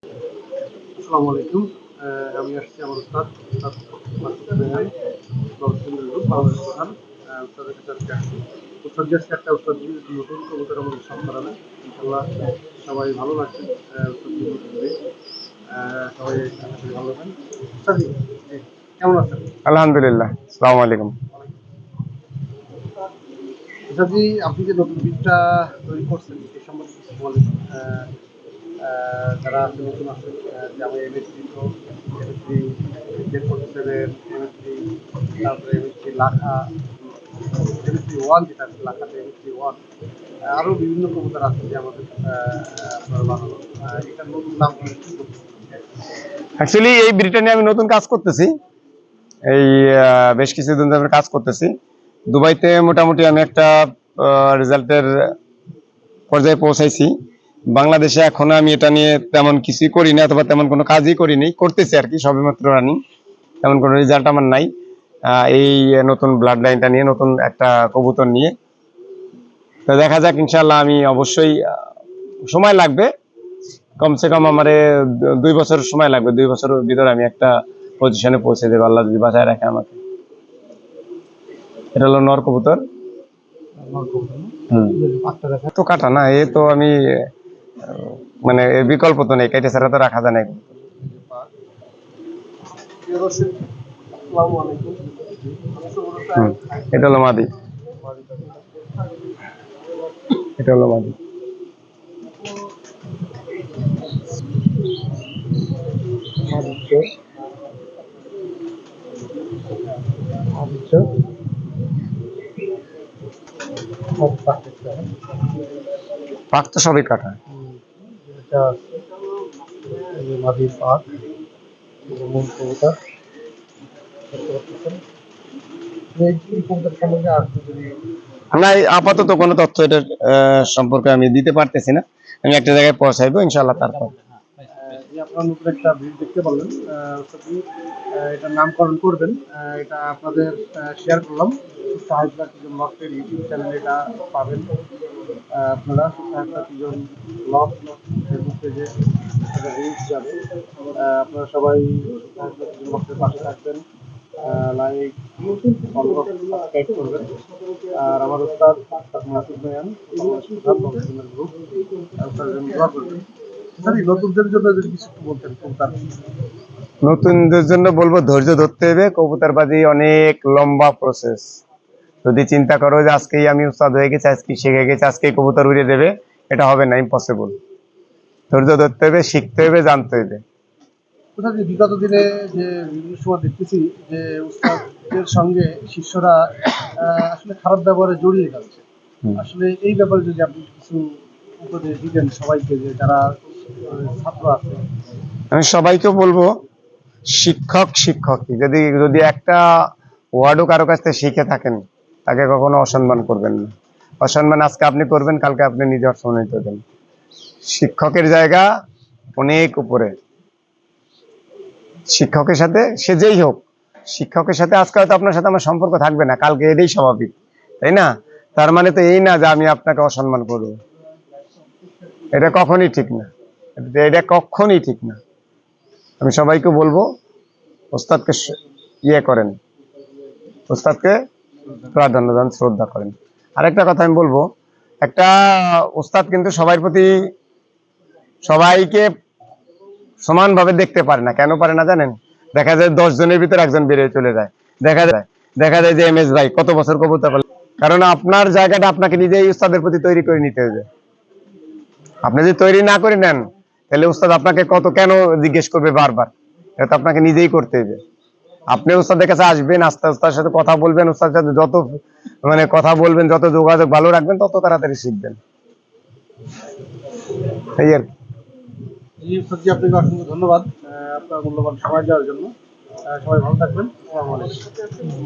আসসালামু আলাইকুম। আমি আসছি আমার উস্তাদ মাসুদ রায়হান নরসিংদী গ্রুপ বাংলাদেশ প্রধান। উস্তাদের কাছে আজকে আসছি। উস্তাদ যে আজকে একটা উস্তাদ নতুন কবুতর আমাদের সাথে করাবেন। ইনশাআল্লাহ সবাই ভালো লাগছে। উস্তাদ নতুন বেশ। সবাই আশা করি ভালো থাকবেন। উস্তাদ জি, কেমন আছেন? আলহামদুলিল্লাহ। আসসালামু আলাইকুম। উস্তাদ জি, আপনি যে নতুন বিটটা তৈরি করছেন এই সম্বন্ধে কিছু বলেন। যারা আছে নতুন আছে, যেমন এমএসডি তো এমএসডি Z47, এমএসডি, তারপরে এমএসডি লাখা, এমএসডি ওয়ান যেটা আছে লাখাতে এমএসডি ওয়ান, আরও বিভিন্ন কবুতর আছে যে আমাদের আপনার বানানো। এটার নতুন নাম কি করতেছেন? অ্যাকচুয়ালি এই ব্রিটেনে আমি নতুন কাজ করতেছি। এই বেশ কিছুদিন ধরে কাজ করতেছি দুবাইতে। মোটামুটি আমি একটা রেজাল্টের পর্যায়ে পৌঁছাইছি। বাংলাদেশে এখনো আমি এটা নিয়ে তেমন কিছুই করিনি, অথবা তেমন কোনো কাজই করিনি, করতেছি আর কি, সবেমাত্র রানিং। তেমন কোনো রেজাল্ট আমার নাই। এই নতুন ব্লাড লাইনটা নিয়ে, নতুন একটা কবুতর নিয়ে, তো দেখা যাক ইনশাল্লাহ। আমি অবশ্যই সময় লাগবে, কমসে কম আমার 2 বছর সময় লাগবে। 2 বছরের ভিতরে আমি একটা পজিশনে পৌঁছে দেবো, আল্লাহ যদি বাঁচায় রাখে আমাকে। এটা হলো নর কবুতর। তো কাটা না, এ তো আমি মানে এর বিকল্প তো নেই, কেটে ছাড়া তো রাখা যায় না। আসসালামু আলাইকুম। এটা হলো মাদি, এটা হলো মাদি। পাক তো সবই কাটা। মাদির পাক মূল কবুতর সম্বন্ধে আর যদি না, আপাতত কোনো তথ্য এটার সম্পর্কে আমি দিতে পারতেছি না। আমি একটা জায়গায় পৌঁছাইবো ইনশাল্লাহ, তারপর। আপনারা নতুন একটা ভিডিও দেখতে পারলেন, এটার নামকরণ করবেন। এটা আপনাদের শেয়ার করলাম। সাহেব প্রাতিজন ব্লগের ইউটিউব চ্যানেলে এটা পাবেন। আপনারা সাহেব প্রাতিজন ব্লগ ফেসবুক পেজে এটা রিলস যাবে। আপনারা সবাই সাহেব প্রাতিজন ব্লগের পাশে থাকবেন, লাইক ফলো সাবস্ক্রাইব করবেন। আর আমার উস্তাদ মাসুদ রায়হান প্রধান বংশধর গ্রুপ, উস্তাদের জন্য দোয়া করবেন। নতুনদের জন্য যদি কিছু বলতেন কবুতর। নতুনদের জন্য বলবো, ধৈর্য ধরতে হবে। কবুতরবাজি অনেক লম্বা প্রসেস। যদি চিন্তা করো যে আজকেই আমি উস্তাদ হয়ে গেছি, আজকে শিখে গেছি, আজকেই কবুতর উড়িয়ে দেবে, এটা হবে না, ইম্পসিবল। ধৈর্য ধরতে হবে, শিখতে হবে, জানতে হবে। বিগত দিনে যে বিভিন্ন সময় দেখতেছি যে উস্তাদের সঙ্গে শিষ্যরা আসলে খারাপ ব্যবহারে জড়িয়ে যাচ্ছে। আসলে এই ব্যাপারে যদি আপনি কিছু উপদেশ দিতেন সবাইকে, যে যারা ছাত্র আছে। আমি সবাইকে বলবো, শিক্ষক শিক্ষকই, যদি যদি একটা ওয়ার্ডও কারো কাছ থেকে শিখে থাকেন, তাকে কখনো অসম্মান করবেন না। অসম্মান আজকে আপনি করবেন, কালকে আপনি নিজে অসম্মানিত হবেন। শিক্ষকের জায়গা অনেক উপরে। শিক্ষকের সাথে, সে যেই হোক, শিক্ষকের সাথে আজকে হয়তো আপনার সাথে আমার সম্পর্ক থাকবে না, কালকে এটাই স্বাভাবিক, তাই না? তার মানে তো এই না যে আমি আপনাকে অসম্মান করব। এটা কখনই ঠিক না, এটা কখনই ঠিক না। আমি সবাইকে বলবো, ওস্তাদকে ইয়ে করেন, ওস্তাদকে প্রাধান্য দেন, শ্রদ্ধা করেন। আরেকটা কথা আমি বলবো, একটা ওস্তাদ কিন্তু সবার প্রতি, সবাইকে সমানভাবে দেখতে পারে না। কেন পারে না জানেন? দেখা যায় 10 জনের ভিতরে একজন বেরিয়ে চলে যায়। দেখা যায় যে এমএস ভাই কত বছর কবুতর পালন। কারণ আপনার জায়গাটা আপনাকে নিজেই উস্তাদের প্রতি তৈরি করে নিতে হবে। আপনি যদি তৈরি না করে নেন, তাহলে উস্তাদ আপনাকে কত কেন জিজ্ঞেস করবে বারবার। এটা তো আপনাকে নিজেই করতে হবে। আপনি উস্তাদের কাছে আসবেন, আস্তে আস্তে তার সাথে কথা বলবেন, উস্তাদের সাথে যত মানে কথা বলবেন, যত যোগাযোগ ভালো রাখবেন, তত তাড়াতাড়ি শিখবেন। এই আর কি। আপনাকে অসংখ্য ধন্যবাদ আপনার মূল্যবান সময় দেওয়ার জন্য। সবাই ভালো থাকবেন। আসসালামু আলাইকুম।